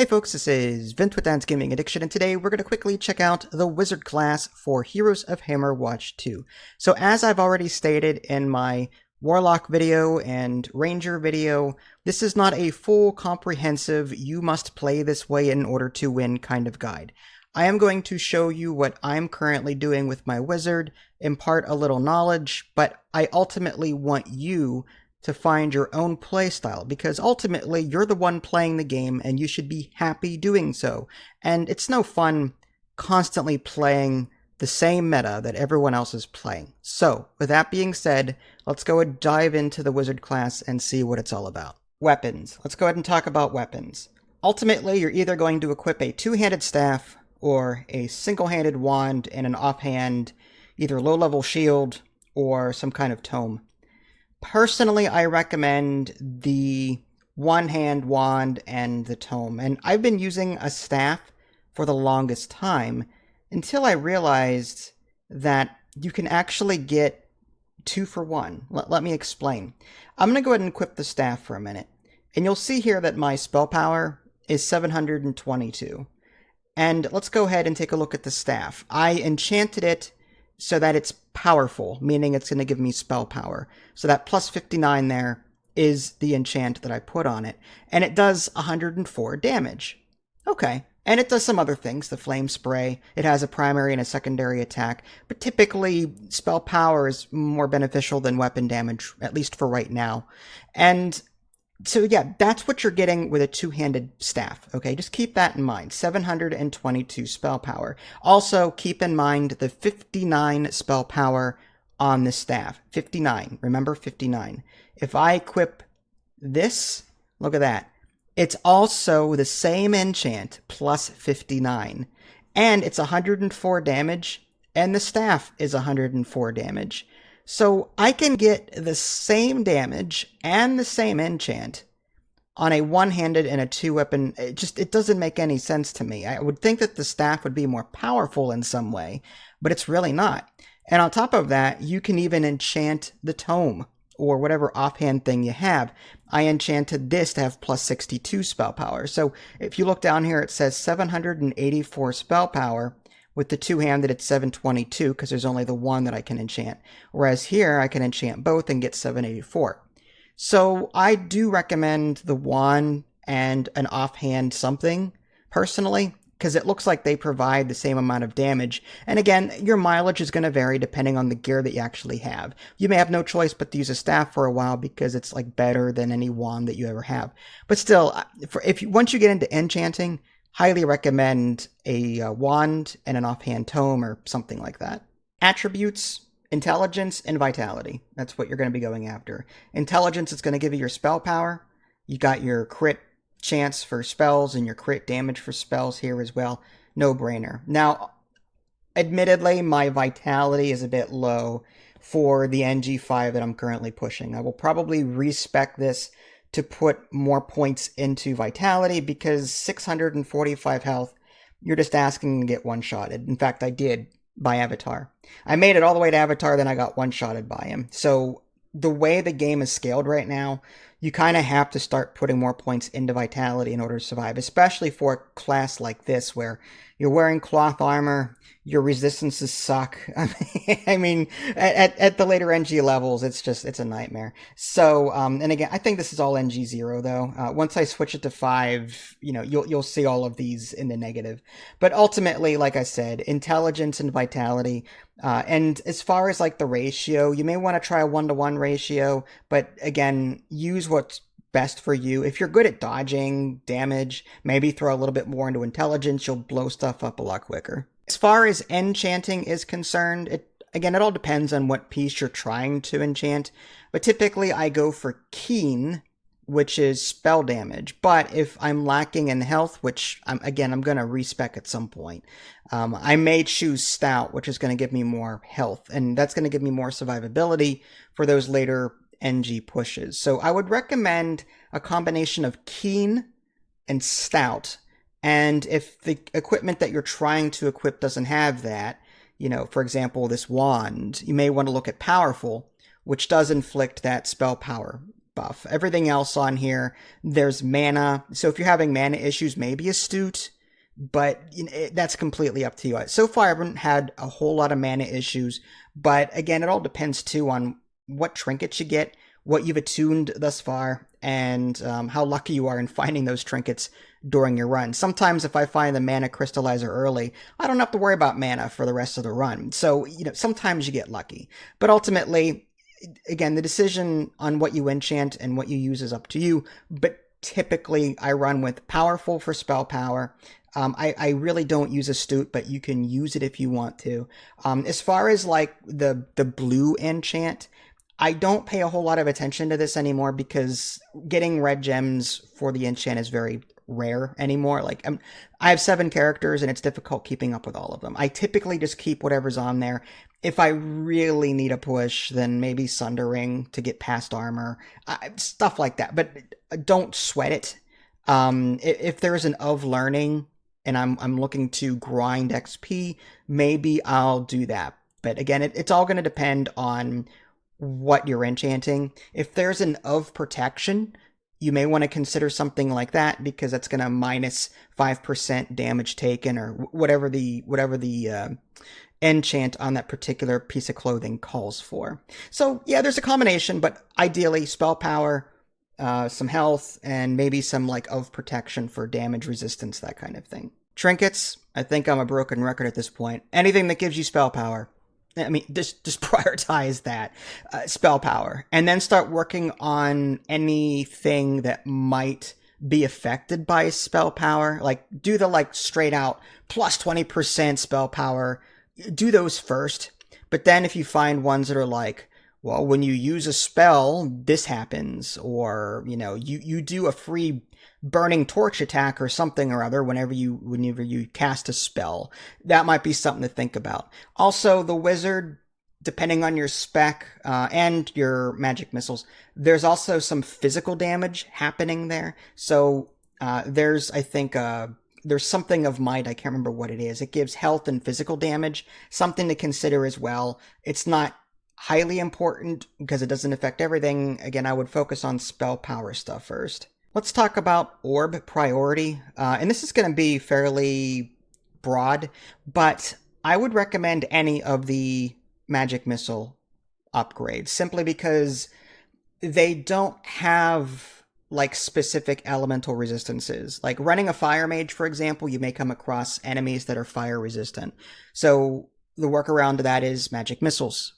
Hey folks, this is Vint with Dan's Gaming Addiction, and today we're going to quickly check out the Wizard class for Heroes of Hammerwatch 2. So as I've already stated in my Warlock video and Ranger video, this is not a full, comprehensive, you must play this way in order to win kind of guide. I am going to show you what I'm currently doing with my Wizard, impart a little knowledge, but I ultimately want you to find your own playstyle, because ultimately you're the one playing the game and you should be happy doing so. And it's no fun constantly playing the same meta that everyone else is playing. So, with that being said, let's go and dive into the Wizard class and see what it's all about. Weapons. Let's go ahead and talk about weapons. Ultimately, you're either going to equip a two-handed staff or a single-handed wand and an offhand, either low-level shield or some kind of tome. Personally, I recommend the one-hand wand and the tome, and I've been using a staff for the longest time until I realized that you can actually get 2 for 1. Let me explain. I'm going to go ahead and equip the staff for a minute, and you'll see here that my spell power is 722. And let's go ahead and take a look at the staff. I enchanted it so that it's powerful, meaning it's going to give me spell power. So that plus 59 there is the enchant that I put on it. And it does 104 damage. Okay. And it does some other things. The flame spray, it has a primary and a secondary attack. But typically, spell power is more beneficial than weapon damage, at least for right now. And so yeah, that's what you're getting with a two-handed staff, okay? Just keep that in mind, 722 spell power. Also, keep in mind the 59 spell power on the staff. 59, remember 59. If I equip this, look at that. It's also the same enchant plus 59. And it's 104 damage, and the staff is 104 damage. So I can get the same damage and the same enchant on a one-handed and a two-weapon. It doesn't make any sense to me. I would think that the staff would be more powerful in some way, but it's really not. And on top of that, you can even enchant the tome or whatever offhand thing you have. I enchanted this to have plus 62 spell power. So if you look down here, it says 784 spell power. With the two-handed, it's 722, because there's only the one that I can enchant. Whereas here, I can enchant both and get 784. So I do recommend the wand and an offhand something, personally, because it looks like they provide the same amount of damage. And again, your mileage is going to vary depending on the gear that you actually have. You may have no choice but to use a staff for a while because it's like better than any wand that you ever have. But still, once you get into enchanting, highly recommend a wand and an offhand tome or something like that. Attributes, intelligence, and vitality. That's what you're going to be going after. Intelligence is going to give you your spell power. You got your crit chance for spells and your crit damage for spells here as well. No brainer. Now, admittedly, my vitality is a bit low for the NG5 that I'm currently pushing. I will probably respec this to put more points into vitality, because 645 health, you're just asking to get one-shotted. In fact, I did by Avatar. I made it all the way to Avatar, then I got one-shotted by him. So the way the game is scaled right now, you kind of have to start putting more points into vitality in order to survive, especially for a class like this where you're wearing cloth armor, your resistances suck. I mean, at the later NG levels, it's a nightmare. So, and again, I think this is all NG0 though. Once I switch it to 5, you'll see all of these in the negative. But ultimately, like I said, intelligence and vitality. And as far as like the ratio, you may want to try a 1-to-1 ratio, but again, use what's best for you. If you're good at dodging damage, maybe throw a little bit more into intelligence. You'll blow stuff up a lot quicker. As far as enchanting is concerned, it all depends on what piece you're trying to enchant. But typically I go for keen, which is spell damage. But if I'm lacking in health, which I'm going to respec at some point, I may choose stout, which is going to give me more health. And that's going to give me more survivability for those later NG pushes. So I would recommend a combination of keen and stout. And if the equipment that you're trying to equip doesn't have that, for example, this wand, you may want to look at powerful, which does inflict that spell power. buff. Everything else on here, there's mana. So if you're having mana issues, maybe Astute, but that's completely up to you. So far, I haven't had a whole lot of mana issues, but again, it all depends too on what trinkets you get, what you've attuned thus far, and how lucky you are in finding those trinkets during your run. Sometimes if I find the mana crystallizer early, I don't have to worry about mana for the rest of the run. So, sometimes you get lucky. But ultimately, again, the decision on what you enchant and what you use is up to you. But typically, I run with powerful for spell power. I really don't use Astute, but you can use it if you want to. As far as like the blue enchant, I don't pay a whole lot of attention to this anymore because getting red gems for the enchant is very rare anymore. Like I have 7 characters and it's difficult keeping up with all of them. I typically just keep whatever's on there. If I really need a push, then maybe Sundering to get past armor, stuff like that. But don't sweat it. If there's an of learning and I'm looking to grind XP, maybe I'll do that. But again, it's all going to depend on what you're enchanting. If there's an of protection, you may want to consider something like that because that's going to minus 5% damage taken or whatever the enchant on that particular piece of clothing calls for. So yeah, there's a combination, but ideally spell power, some health, and maybe some like of protection for damage resistance, that kind of thing. Trinkets, I think I'm a broken record at this point. Anything that gives you spell power. I mean, just prioritize that spell power and then start working on anything that might be affected by spell power. Like do the like straight out plus 20% spell power. Do those first. But then if you find ones that are like, well, when you use a spell, this happens, or, you do a free burning torch attack or something or other whenever you cast a spell, that might be something to think about. Also, the wizard, depending on your spec and your magic missiles, there's also some physical damage happening there. So there's something of might, I can't remember what it is. It gives health and physical damage, something to consider as well. It's not highly important because it doesn't affect everything. Again, I would focus on spell power stuff first. Let's talk about orb priority. And this is going to be fairly broad, but I would recommend any of the magic missile upgrades simply because they don't have like specific elemental resistances. Like running a fire mage, for example, you may come across enemies that are fire resistant. So the workaround to that is magic missiles.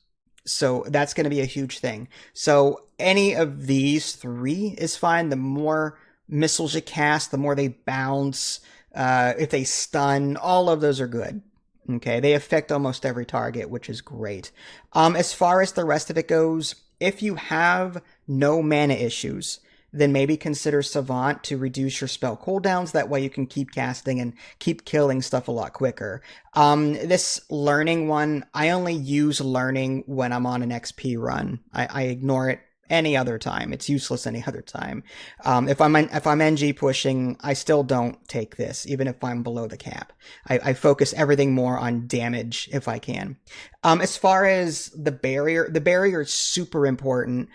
So that's going to be a huge thing. So any of these 3 is fine. The more missiles you cast, the more they bounce. If they stun, all of those are good. Okay, they affect almost every target, which is great. As far as the rest of it goes, if you have no mana issues, then maybe consider Savant to reduce your spell cooldowns. That way you can keep casting and keep killing stuff a lot quicker. This learning one, I only use learning when I'm on an XP run. I ignore it any other time. It's useless any other time. If I'm NG pushing, I still don't take this, even if I'm below the cap. I focus everything more on damage if I can. As far as the barrier is super important.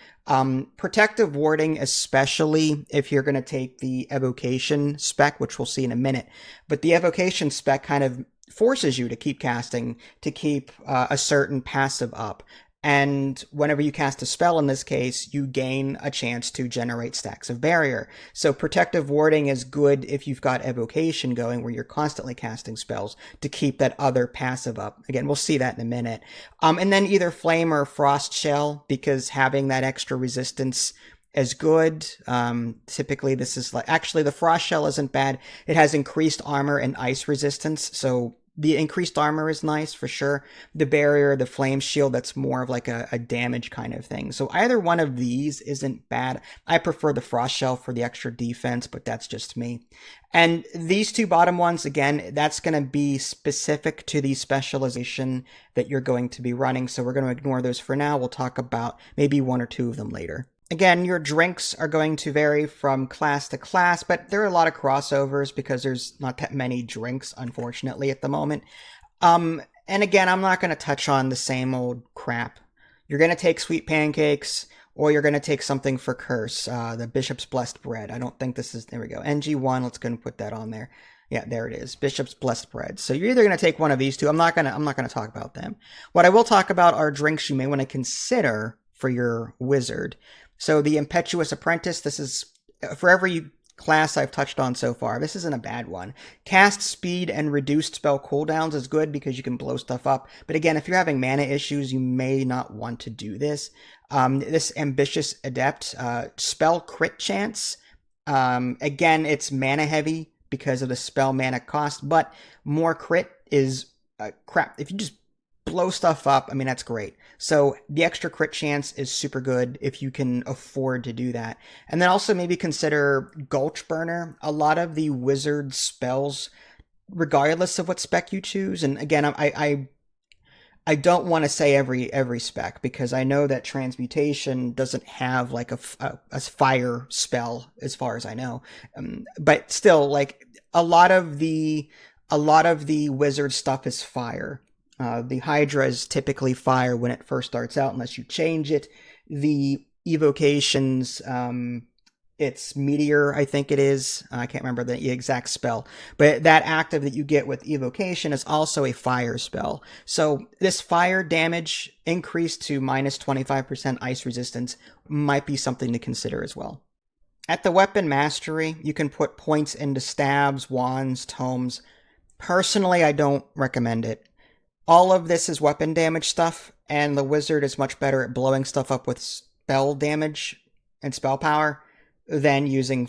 Protective warding, especially if you're going to take the evocation spec, which we'll see in a minute. But the evocation spec kind of forces you to keep casting, to keep a certain passive up. And whenever you cast a spell in this case, you gain a chance to generate stacks of barrier. So protective warding is good if you've got evocation going where you're constantly casting spells to keep that other passive up. Again, we'll see that in a minute. And then either flame or frost shell, because having that extra resistance is good. Typically this is like, actually the frost shell isn't bad. It has increased armor and ice resistance. So the increased armor is nice for sure. The barrier, the flame shield, that's more of like a damage kind of thing. So either one of these isn't bad. I prefer the frost shell for the extra defense, but that's just me. And these 2 bottom ones, again, that's going to be specific to the specialization that you're going to be running. So we're going to ignore those for now. We'll talk about maybe 1 or 2 of them later. Again, your drinks are going to vary from class to class, but there are a lot of crossovers because there's not that many drinks, unfortunately, at the moment. And again, I'm not going to touch on the same old crap. You're going to take sweet pancakes or you're going to take something for curse, the Bishop's Blessed Bread. I don't think this is, there we go, NG1, let's go and put that on there. Yeah, there it is, Bishop's Blessed Bread. So you're either going to take one of these two. I'm not going to talk about them. What I will talk about are drinks you may want to consider for your wizard. So the Impetuous Apprentice, this is, for every class I've touched on so far, this isn't a bad one. Cast speed and reduced spell cooldowns is good because you can blow stuff up. But again, if you're having mana issues, you may not want to do this. This Ambitious Adept, spell crit chance. Again, it's mana heavy because of the spell mana cost, but more crit is crap. If you just blow stuff up, I mean, that's great. So the extra crit chance is super good if you can afford to do that. And then also maybe consider Gulch Burner. A lot of the wizard spells, regardless of what spec you choose, and again, I don't want to say every spec, because I know that Transmutation doesn't have like a fire spell as far as I know, but still, like a lot of the wizard stuff is fire. The Hydra is typically fire when it first starts out, unless you change it. The evocations, it's Meteor, I think it is. I can't remember the exact spell. But that active that you get with evocation is also a fire spell. So this fire damage increased to minus 25% ice resistance might be something to consider as well. At the weapon mastery, you can put points into stabs, wands, tomes. Personally, I don't recommend it. All of this is weapon damage stuff, and the wizard is much better at blowing stuff up with spell damage and spell power than using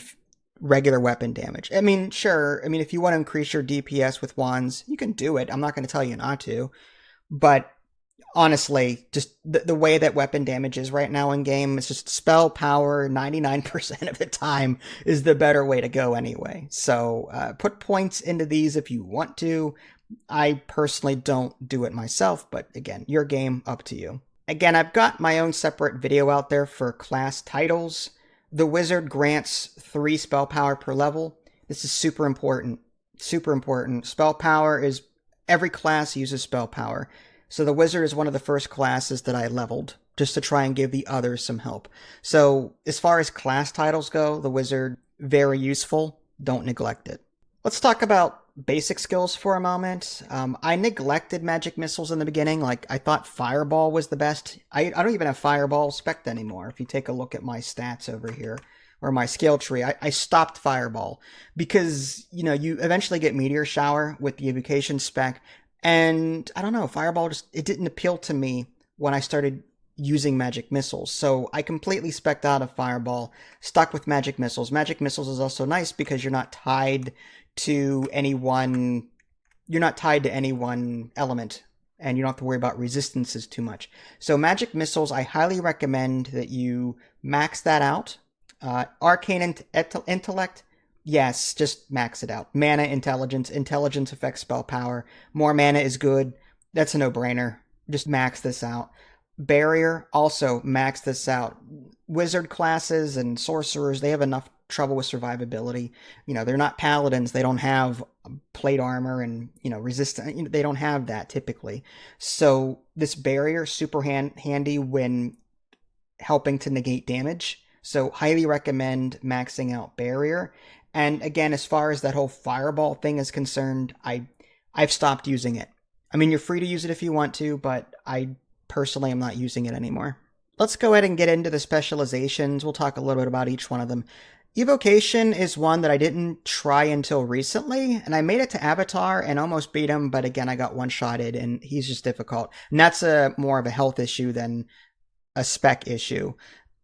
regular weapon damage. I mean, sure, if you want to increase your DPS with wands, you can do it. I'm not going to tell you not to. But honestly, just the way that weapon damage is right now in game, it's just spell power 99% of the time is the better way to go anyway. So put points into these if you want to. I personally don't do it myself, but again, your game, up to you. Again, I've got my own separate video out there for class titles. The wizard grants 3 spell power per level. This is super important. Super important. Spell power is, every class uses spell power. So the wizard is one of the first classes that I leveled, just to try and give the others some help. So as far as class titles go, the wizard, very useful. Don't neglect it. Let's talk about basic skills for a moment. I neglected magic missiles in the beginning. Like, I thought fireball was the best. I don't even have fireball spec anymore. If you take a look at my stats over here, or my skill tree, I stopped fireball because, you eventually get meteor shower with the evocation spec, and I don't know, fireball just, it didn't appeal to me when I started using magic missiles. So I completely spec'd out of fireball, stuck with magic missiles. Magic missiles is also nice because you're not tied to any one element, and you don't have to worry about resistances too much. So magic missiles, I highly recommend that you max that out. Arcane intellect, yes, just max it out. Mana, intelligence affects spell power. More mana is good. That's a no-brainer. Just max this out. Barrier, also max this out. Wizard classes and sorcerers, they have enough trouble with survivability. They're not paladins. They don't have plate armor and, resistance. They don't have that typically. So this barrier, super handy when helping to negate damage. So highly recommend maxing out barrier. And again, as far as that whole fireball thing is concerned, I've stopped using it. You're free to use it if you want to, but I personally am not using it anymore. Let's go ahead and get into the specializations. We'll talk a little bit about each one of them. Evocation is one that I didn't try until recently, and I made it to Avatar and almost beat him, but again, I got one-shotted, and he's just difficult. And that's more of a health issue than a spec issue.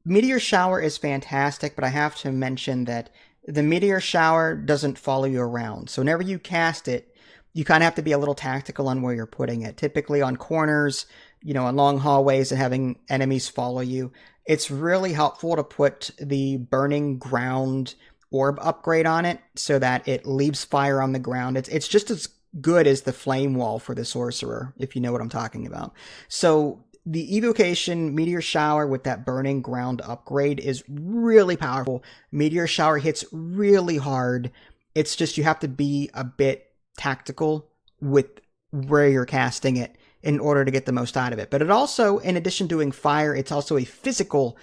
Meteor Shower is fantastic, but I have to mention that the Meteor Shower doesn't follow you around. So whenever you cast it, you kind of have to be a little tactical on where you're putting it. Typically on corners, on long hallways and having enemies follow you. It's really helpful to put the Burning Ground orb upgrade on it so that it leaves fire on the ground. It's just as good as the Flame Wall for the Sorcerer, if you know what I'm talking about. So the Evocation Meteor Shower with that Burning Ground upgrade is really powerful. Meteor Shower hits really hard. It's just you have to be a bit tactical with where you're casting it in order to get the most out of it. But it also, in addition to doing fire, it's also a physical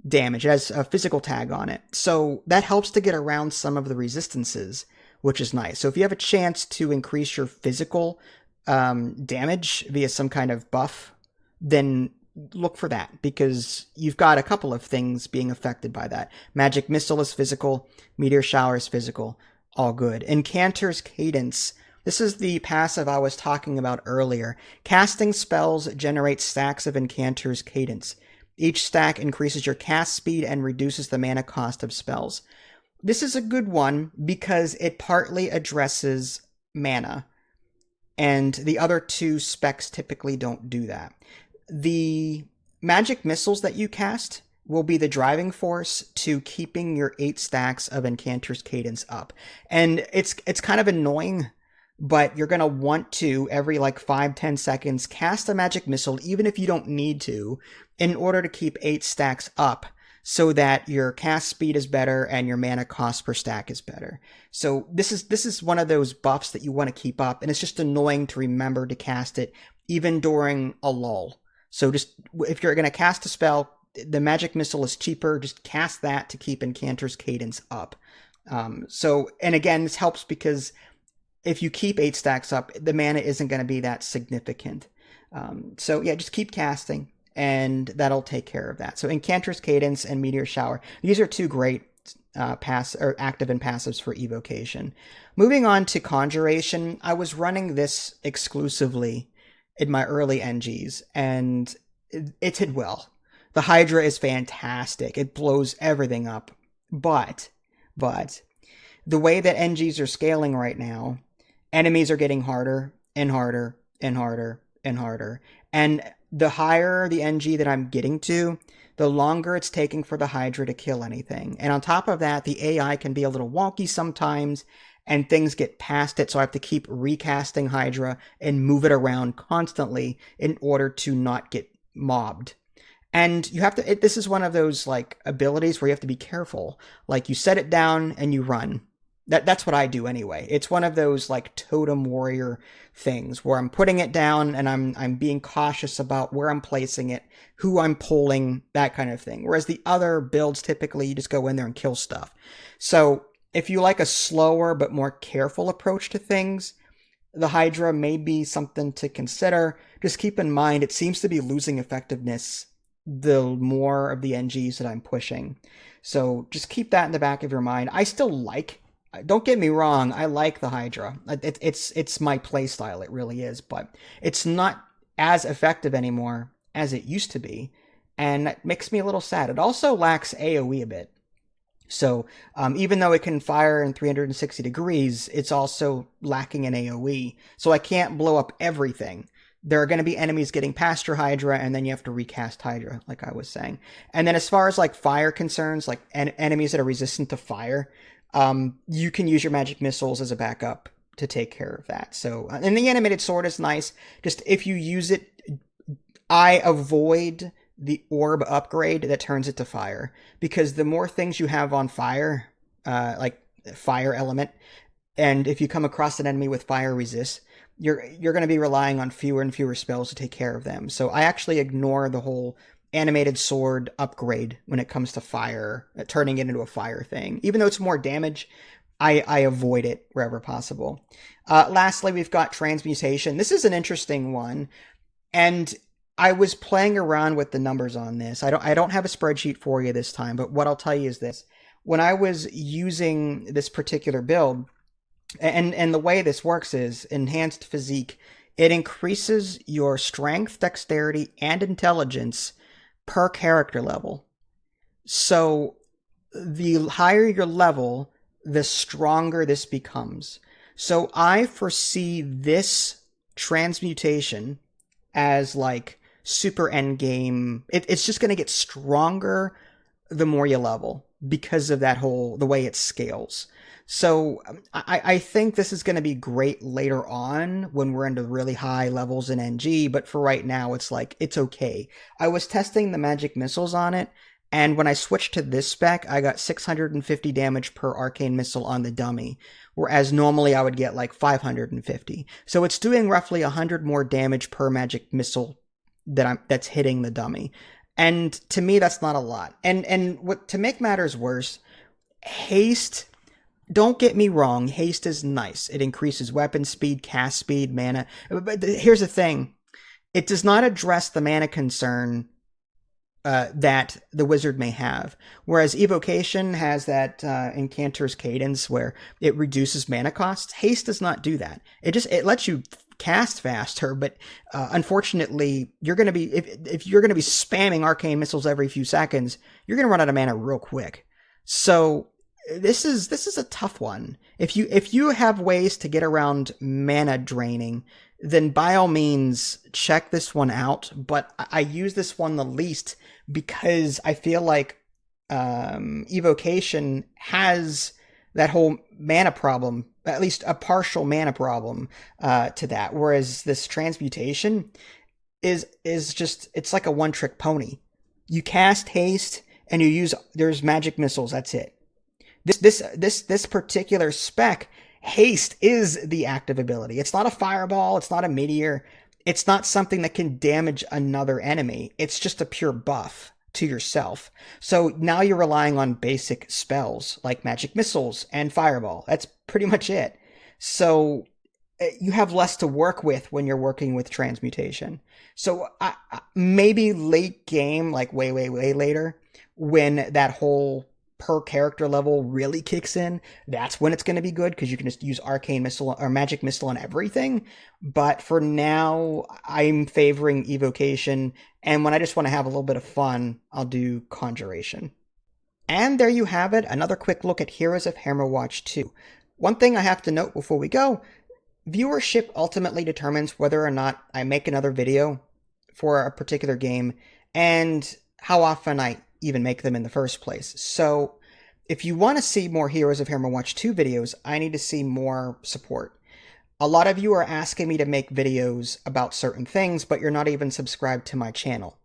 damage. It has a physical tag on it. So that helps to get around some of the resistances, which is nice. So if you have a chance to increase your physical damage via some kind of buff, then look for that, because you've got a couple of things being affected by that. Magic Missile is physical, Meteor Shower is physical, all good. Incanter's Cadence. This is the passive I was talking about earlier. Casting spells generate stacks of Incanter's Cadence. Each stack increases your cast speed and reduces the mana cost of spells. This is a good one because it partly addresses mana, and the other two specs typically don't do that. The magic missiles that you cast will be the driving force to keeping your 8 stacks of Incanter's Cadence up. And it's kind of annoying, but you're going to want to, every like 5-10 seconds, cast a magic missile, even if you don't need to, in order to keep 8 stacks up, so that your cast speed is better and your mana cost per stack is better. So this is one of those buffs that you want to keep up, and it's just annoying to remember to cast it even during a lull. So just, if you're going to cast a spell, the magic missile is cheaper, just cast that to keep Incanter's Cadence up. And again, this helps because if you keep 8 stacks up, the mana isn't going to be that significant. So yeah, just keep casting, and that'll take care of that. So Incanter's Cadence and Meteor Shower, these are 2 great active and passives for evocation. Moving on to Conjuration, I was running this exclusively in my early NGs, and it did well. The Hydra is fantastic. It blows everything up. But the way that NGs are scaling right now, enemies are getting harder and harder and harder and harder. And the higher the NG that I'm getting to, the longer it's taking for the Hydra to kill anything. And on top of that, the AI can be a little wonky sometimes, and things get past it, so I have to keep recasting Hydra and move it around constantly in order to not get mobbed. And you have to, this is one of those like abilities where you have to be careful. Like, you set it down and you run. That's what I do anyway. It's one of those like totem warrior things where I'm putting it down and I'm being cautious about where I'm placing it, who I'm pulling, that kind of thing. Whereas the other builds, typically you just go in there and kill stuff. So if you like a slower but more careful approach to things, the Hydra may be something to consider. Just keep in mind, it seems to be losing effectiveness the more of the NGs that I'm pushing. So just keep that in the back of your mind. I still like, don't get me wrong, I like the Hydra. It's my playstyle, it really is, but it's not as effective anymore as it used to be, and that makes me a little sad. It also lacks AoE a bit. So even though it can fire in 360 degrees, it's also lacking in AoE. So I can't blow up everything. There are going to be enemies getting past your Hydra, and then you have to recast Hydra, like I was saying. And then as far as like fire concerns, like enemies that are resistant to fire, you can use your magic missiles as a backup to take care of that. So, and the animated sword is nice. Just if you use it, I avoid the orb upgrade that turns it to fire, because the more things you have on fire, like fire element, and if you come across an enemy with fire resist, you're going to be relying on fewer and fewer spells to take care of them. So I actually ignore the whole animated sword upgrade when it comes to fire, turning it into a fire thing. Even though it's more damage, I avoid it wherever possible. Lastly, we've got transmutation. This is an interesting one, and I was playing around with the numbers on this. I don't have a spreadsheet for you this time, but what I'll tell you is this. When I was using this particular build, and the way this works is enhanced physique, it increases your strength, dexterity, and intelligence per character level. So the higher your level, the stronger this becomes. So I foresee this transmutation as like super endgame. It's just going to get stronger the more you level because of that whole, the way it scales. So I think this is going to be great later on when we're into really high levels in NG, but for right now, it's like, it's okay. I was testing the magic missiles on it, and when I switched to this spec, I got 650 damage per arcane missile on the dummy, whereas normally I would get like 550. So it's doing roughly 100 more damage per magic missile that's hitting the dummy. And to me, that's not a lot. And what to make matters worse, haste, don't get me wrong, haste is nice. It increases weapon speed, cast speed, mana. But here's the thing. It does not address the mana concern that the wizard may have. Whereas Evocation has that Incanter's Cadence where it reduces mana costs. Haste does not do that. It lets you cast faster, but unfortunately, you're going to be if you're going to be spamming arcane missiles every few seconds, you're going to run out of mana real quick. So this is a tough one. If you have ways to get around mana draining, then by all means check this one out. But I use this one the least because I feel like Evocation has that whole mana problem, at least a partial mana problem to that. Whereas this transmutation is just, it's like a one-trick pony. You cast haste and there's magic missiles. That's it. This particular spec, haste is the active ability. It's not a fireball. It's not a meteor. It's not something that can damage another enemy. It's just a pure buff to yourself. So now you're relying on basic spells like magic missiles and fireball. That's pretty much it. So you have less to work with when you're working with transmutation. So maybe late game, like way later, when that whole per character level really kicks in, that's when it's going to be good because you can just use arcane missile or magic missile on everything. But for now, I'm favoring Evocation, and when I just want to have a little bit of fun, I'll do Conjuration. And there you have it, another quick look at Heroes of Hammerwatch 2. One thing I have to note before we go, viewership ultimately determines whether or not I make another video for a particular game and how often I even make them in the first place. So if you want to see more Heroes of Hammerwatch 2 videos, I need to see more support. A lot of you are asking me to make videos about certain things, but you're not even subscribed to my channel.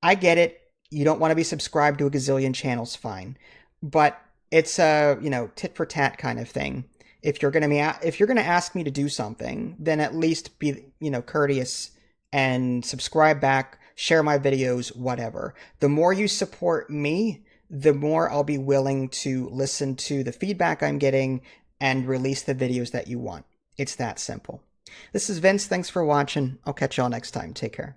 I get it. You don't want to be subscribed to a gazillion channels, fine. But it's a, tit for tat kind of thing. If you're going to ask me to do something, then at least be, courteous and subscribe back, share my videos, whatever. The more you support me, the more I'll be willing to listen to the feedback I'm getting and release the videos that you want. It's that simple. This is Vince. Thanks for watching. I'll catch y'all next time. Take care.